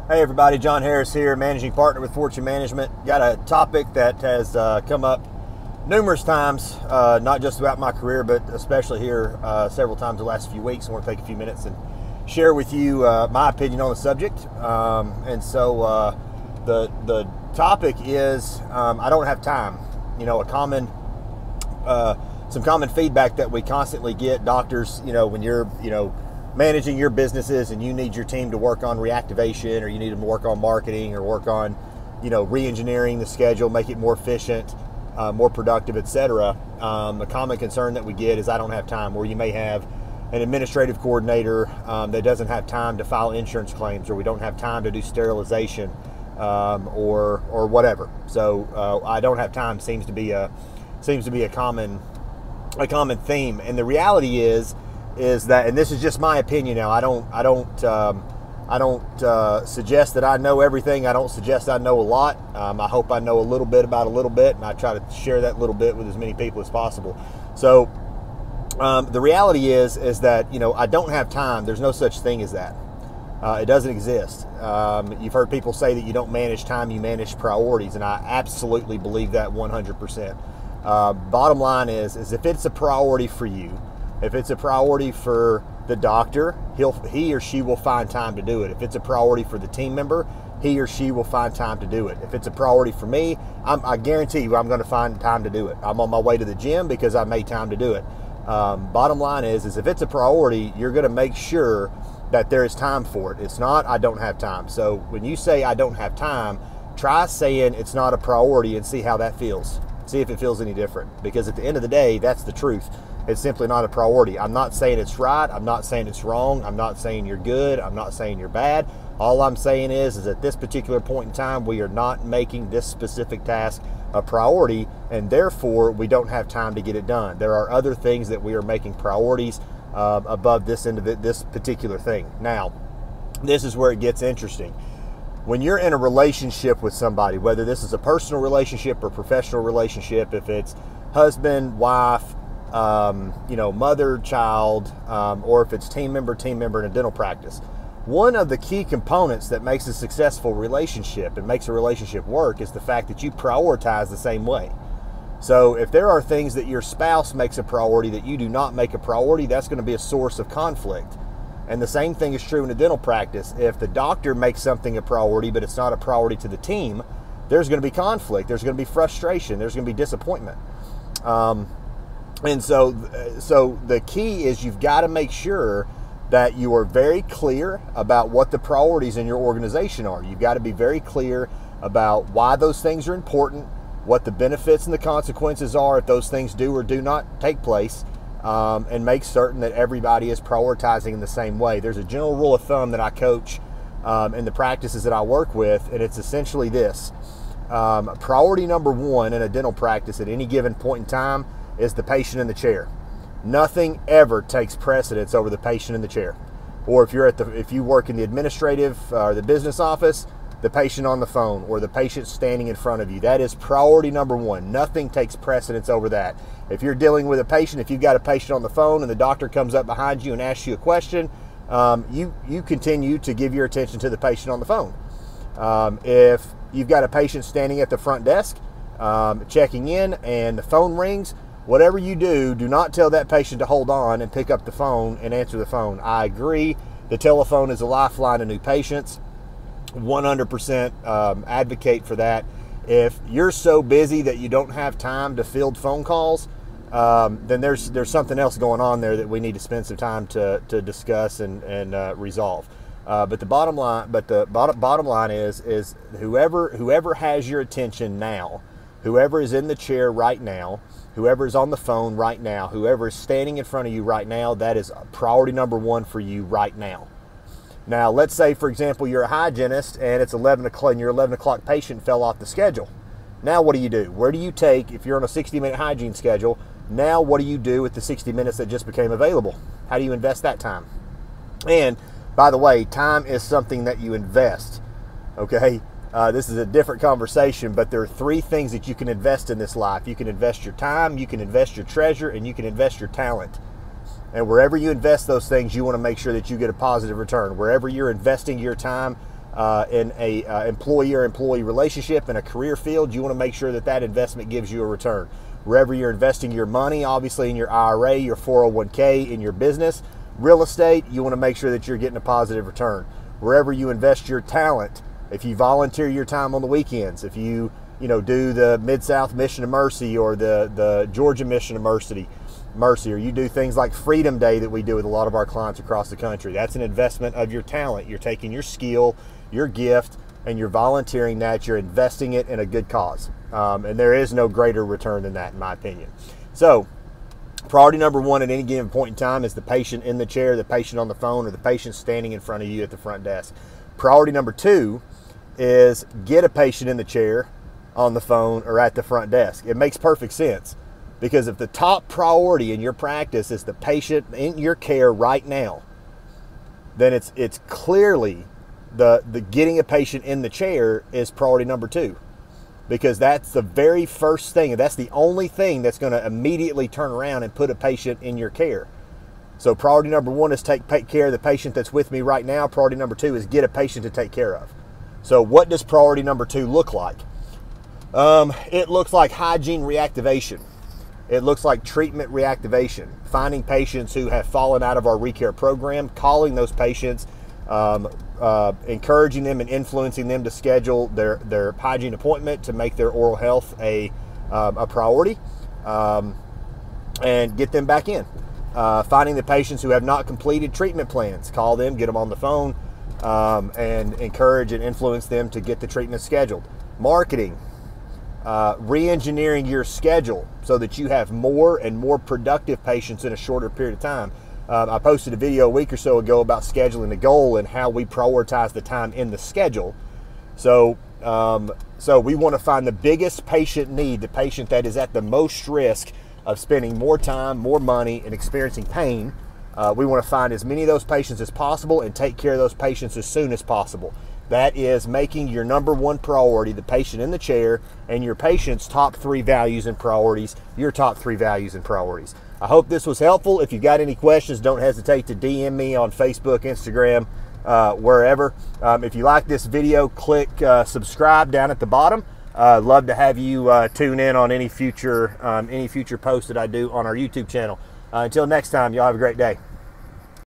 Hey everybody, John Harris here, managing partner with Fortune Management. Got a topic that has come up numerous times, not just throughout my career, but especially here several times the last few weeks. I want to take a few minutes and share with you my opinion on the subject. The topic is I don't have time. You know, some common feedback that we constantly get, doctors, when you're, managing your businesses and you need your team to work on reactivation, or you need them to work on marketing, or work on, re-engineering the schedule, make it more efficient, more productive, etc. The common concern that we get is I don't have time, or you may have an administrative coordinator that doesn't have time to file insurance claims, or we don't have time to do sterilization, or whatever. So I don't have time seems to be a common theme. And the reality is that, and this is just my opinion now, I don't suggest that I know everything. I don't suggest I know a lot. I hope I know a little bit about a little bit, and I try to share that little bit with as many people as possible. So the reality is that, I don't have time. There's no such thing as that. It doesn't exist. You've heard people say that you don't manage time, you manage priorities, and I absolutely believe that 100%. Bottom line is if it's a priority for you, if it's a priority for the doctor, he or she will find time to do it. If it's a priority for the team member, he or she will find time to do it. If it's a priority for me, I guarantee you I'm going to find time to do it. I'm on my way to the gym because I made time to do it. Bottom line is if it's a priority, you're going to make sure that there is time for it. It's not, I don't have time. So when you say I don't have time, try saying it's not a priority and see how that feels. See if it feels any different. Because at the end of the day, that's the truth. It's simply not a priority. I'm not saying it's right. I'm not saying it's wrong. I'm not saying you're good. I'm not saying you're bad. All I'm saying is at this particular point in time, we are not making this specific task a priority, and therefore we don't have time to get it done. There are other things that we are making priorities above this particular thing. Now, this is where it gets interesting. When you're in a relationship with somebody, whether this is a personal relationship or professional relationship, if it's husband, wife, mother, child, or if it's team member in a dental practice, one of the key components that makes a successful relationship and makes a relationship work is the fact that you prioritize the same way. So if there are things that your spouse makes a priority that you do not make a priority, that's going to be a source of conflict. And the same thing is true in a dental practice. If the doctor makes something a priority, but it's not a priority to the team, there's going to be conflict. There's going to be frustration. There's going to be disappointment. And so the key is you've got to make sure that you are very clear about what the priorities in your organization are. You've got to be very clear about why those things are important, what the benefits and the consequences are if those things do or do not take place, and make certain that everybody is prioritizing in the same way. There's a general rule of thumb that I coach in the practices that I work with, and it's essentially this. Priority number one in a dental practice at any given point in time is the patient in the chair. Nothing ever takes precedence over the patient in the chair. Or if you work in the administrative or the business office, the patient on the phone or the patient standing in front of you. That is priority number one. Nothing takes precedence over that. If you're dealing with a patient, if you've got a patient on the phone and the doctor comes up behind you and asks you a question, you continue to give your attention to the patient on the phone. If you've got a patient standing at the front desk checking in and the phone rings, whatever you do, do not tell that patient to hold on and pick up the phone and answer the phone. I agree. The telephone is a lifeline to new patients. 100% advocate for that. If you're so busy that you don't have time to field phone calls, then there's something else going on there that we need to spend some time to discuss and resolve. But the bottom line is whoever has your attention now, whoever is in the chair right now, whoever is on the phone right now, whoever is standing in front of you right now, that is priority number one for you right now. Now, let's say, for example, you're a hygienist and it's 11 o'clock and your 11 o'clock patient fell off the schedule. Now what do you do? Where do you take, if you're on a 60-minute hygiene schedule, now what do you do with the 60 minutes that just became available? How do you invest that time? And, by the way, time is something that you invest, okay? This is a different conversation, but there are three things that you can invest in this life. You can invest your time, you can invest your treasure, and you can invest your talent. And wherever you invest those things, you want to make sure that you get a positive return. Wherever you're investing your time, in a employer-employee relationship in a career field, you want to make sure that that investment gives you a return. Wherever you're investing your money, obviously in your IRA, your 401k, in your business, real estate, you want to make sure that you're getting a positive return. Wherever you invest your talent, if you volunteer your time on the weekends, if you do the Mid-South Mission of Mercy or the Georgia Mission of Mercy, or you do things like Freedom Day that we do with a lot of our clients across the country, that's an investment of your talent. You're taking your skill, your gift, and you're volunteering that. You're investing it in a good cause. And there is no greater return than that, in my opinion. So priority number one at any given point in time is the patient in the chair, the patient on the phone, or the patient standing in front of you at the front desk. Priority number two is get a patient in the chair, on the phone, or at the front desk. It makes perfect sense, because if the top priority in your practice is the patient in your care right now, then it's clearly the getting a patient in the chair is priority number two, because that's the very first thing, and that's the only thing that's going to immediately turn around and put a patient in your care. So priority number one is take care of the patient that's with me right now. Priority number two is get a patient to take care of. So what does priority number two look like? It looks like hygiene reactivation. It looks like treatment reactivation, finding patients who have fallen out of our ReCare program, calling those patients, encouraging them and influencing them to schedule their hygiene appointment to make their oral health a priority, and get them back in. Finding the patients who have not completed treatment plans, call them, get them on the phone, and encourage and influence them to get the treatment scheduled. Marketing. Re-engineering your schedule so that you have more and more productive patients in a shorter period of time. I posted a video a week or so ago about scheduling the goal and how we prioritize the time in the schedule. So we want to find the biggest patient need, the patient that is at the most risk of spending more time, more money, and experiencing pain. We want to find as many of those patients as possible and take care of those patients as soon as possible. That is making your number one priority the patient in the chair, and your patient's top three values and priorities, your top three values and priorities. I hope this was helpful. If you've got any questions, don't hesitate to DM me on Facebook, Instagram, wherever. If you like this video, click subscribe down at the bottom. Love to have you tune in on any future posts that I do on our YouTube channel. Until next time, y'all have a great day.